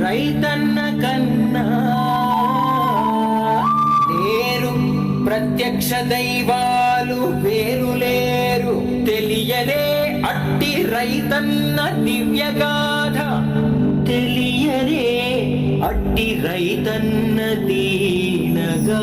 రైతన్న కన్నా లేరు ప్రత్యక్ష దైవాలు వేరులేరు. తెలియలే అట్టి రైతన్న దివ్యగాథ, తెలియలే అట్టి రైతన్న దీనగాథ.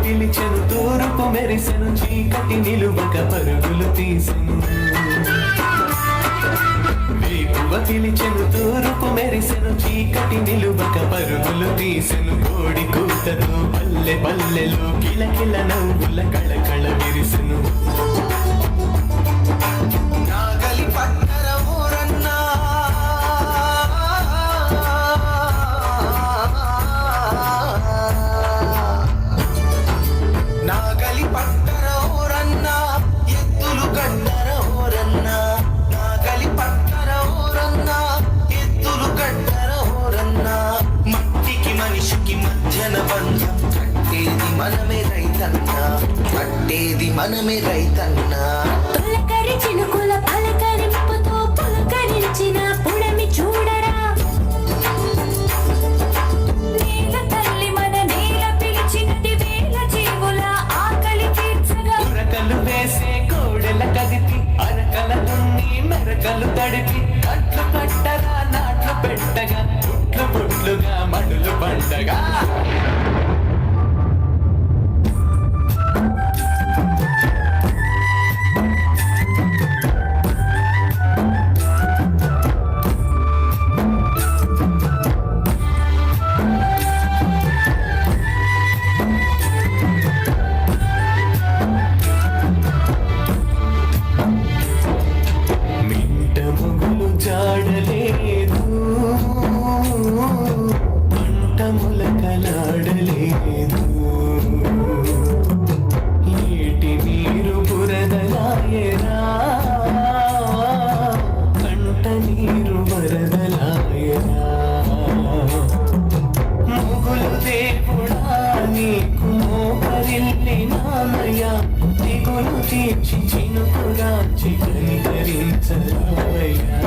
పిలిచెను తూర్పు మెరిసెను, చీకటి నిలువక పరుగులు తీసెను. వేకువ పిలిచెను తూర్పు మెరిసెను, చీకటి నిలువక పరుగులు తీసెను. కోడి కూతతో పల్లె పల్లెలో కిలకిల నవ్వుల కళకళ విరిసెను. మనమే రైతన్నా. తొలకరి చినుకుల పలకరింపుతో పులకరించిన పుడమి చూడరా. నేల తల్లి మన నేల పిలిచినటి వేల జీవుల ఆకలి తీర్చగా. ఉరకలు వేసే కోడెల కదిపి అరకల దున్ని మెరకలు తడిపి కట్లు కట్టగా నాట్లు పెట్టగా పుట్లు పుట్లుగా మడులు పండగా. జాడలేదు పంట ములకలాడలేదు. ఏటి నీరు బురదలాయరా, కంట నీరు వరదలాయరా. మొగులు దేవుడా నీకు మోకరిల్లినానయ్యా, దిగులు తీర్చి చినుకుగా చికనికరించరావయ్యా.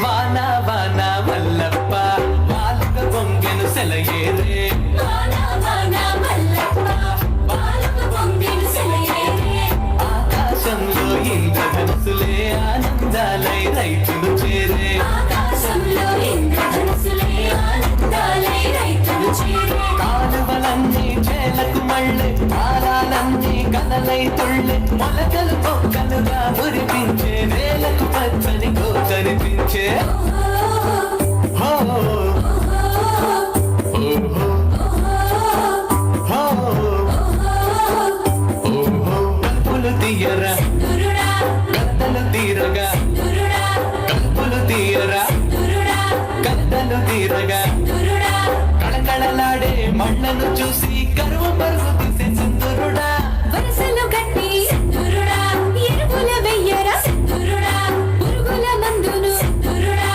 వాన వాన మల్లప్ప వాలుక పొంగెను సెలయేరే. ఆకాశంలో ఇంద్రధనుసులే ఆనందాలై రైతులు చేరే. కాలువలన్నీ చేలకు మళ్ళీ ఆరాలన్నీ కలలై తుళ్ళే. మొలకలు పొక్కలుగా మురిపించే నేలకు పచ్చని కనిపించే. కంపులు తీయరా కత్తలు తీరగా, కంపులు తీయరా కత్తలు తీరగా. కళకళలాడే మళ్ళను చూసి కరువు పరుగు తీసే సింధురుడా. వరసలు కట్టి సింధురుడా, ఎరువుల వెయ్యరా సింధురుడా, పురుగుల మందును సింధురుడా,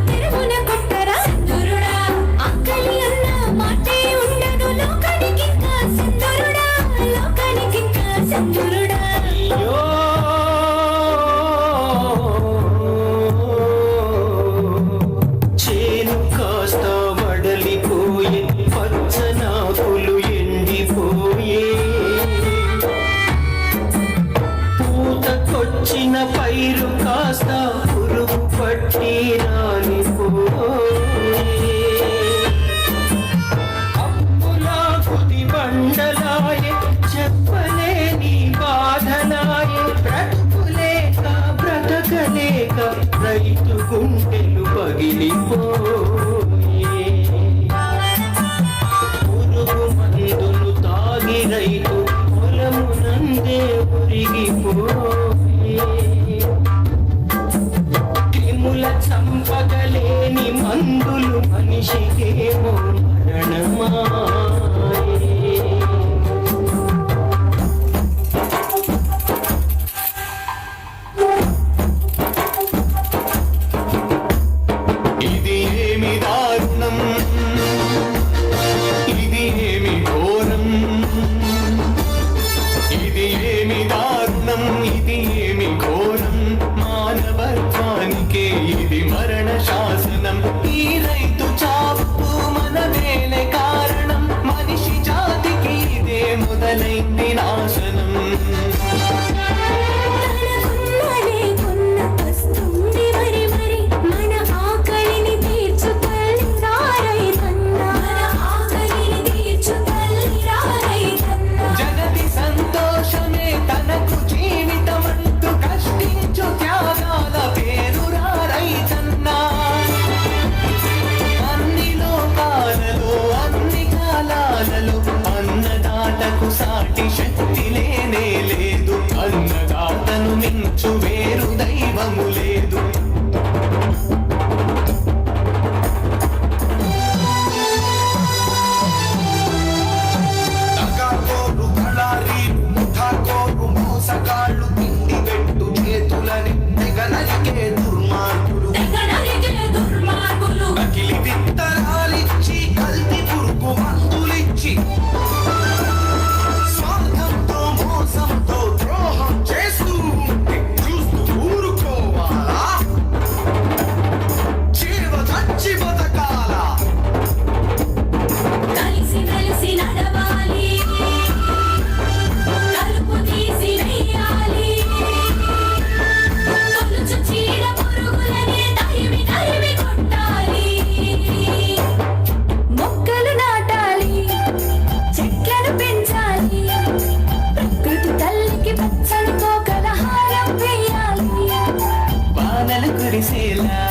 తెరువున కొట్టరా సింధురుడా. ఆకలి అన్న మాటే ఉండను లోకానికింకా సింధురుడా, లోకానికింకా సింధురుడా. చేను కాస్త వడలిపోయే, పచ్చనాకులు ఎండి పెరిగిపోయే క్రిముల చంపగలేని మందులు మనిషికేమో మరణమాయే ఇది ఏమి దారుణం, ఇది ఏమి ఘోరం, ఇది ఏమి దారుణం, ఇది ఏమి ఘోరం, మానవత్వానికే ఇది మరణ శాసనం. ఈ రైతు చావుకు మనమేలే కారణం, మనిషి జాతికి ఇదే మొదలైంది నాశనం. తనకున్న లేకున్న వస్తుంది మరి మరి మన ఆకలిని తీర్చు తల్లి రైతన్నా, మన ఆకలిని తీర్చు తల్లి రైతన్నా. జగతి సంతోషమే తనకు జీవితమంటూ కష్టించు త్యాగాల పేరురా రైతన్నా. అన్ని లోకాలలో అన్ని కాలాలలో అన్నదాతకు సాటి శక్తి లేనే లేదు, అన్నదాతను మించు వేరు దైవము లేదు. దగాకోరు దళారీలు ముఠాకోరు మోసగాళ్ళు తిండి పెట్టు చేతులని తెగ నరికే దుర్మార్గులు తెగ నరికే దుర్మార్గులు నకిలి విత్తనాలిచ్చి కల్తీ పురుగు మందులిచ్చి స్వార్థంతో మోసంతో ద్రోహం చేస్తూ ఉంటే చూస్తూ ఊరుకోవాలా? జీవ చచ్చి బతకాలా? కలిసి కలిసి నడవాలి, కలుపు తీసి వేయాలి, తొలుచు చీడ పురుగులని తరిమి తరిమి కొట్టాలి. మొక్కలు నాటాలి, చెట్లను పెంచాలి, ప్రకృతి తల్లికి పచ్చని కోకల హారం వేయాలి. వానలు కురిసేలా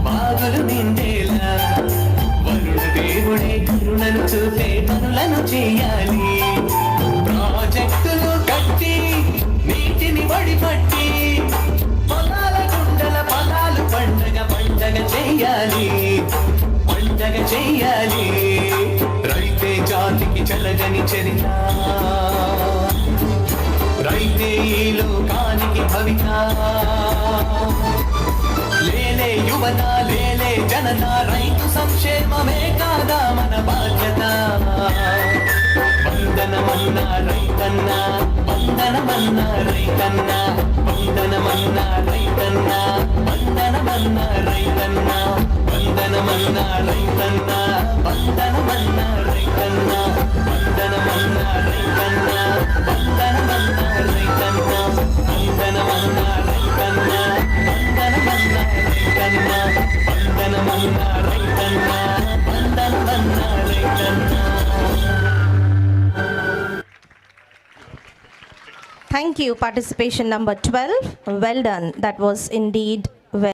బాగులు నిండేలా వరుణ దేవుడే కరుణను చూపే పనులను చేయాలి. ప్రాజెక్టులు కట్టి నీటిని వడిపట్టి పొలాల గుండల పొలాలు పండగ పండగ చేయాలి, పండగ చేయాలి. రైతే జాతికి చలగని చరిత, రైతే ఈ లోకానికి భవిత. లేలే యువత లేలే జనత, రైతు సంక్షేమమే కాదా మన బాధ్యత. వందనమన్నా రైతన్న, వందనమన్నా రైతన్న, వందనమన్నా రైతన్న, వందనమన్నా రైతన్న, వందనమన్నా రైతన్న, వందనమన్నా రైతన్న, వందనమన్నా రైతన్న, వందనమన్నా రైతన్న, వందనమన్నా రైతన్న, వందనమన్నా రైతన్న, వందనమన్నా రైతన్న, వందనమన్నా రైతన్న. Thank you. Participation number 12. Well done. That was indeed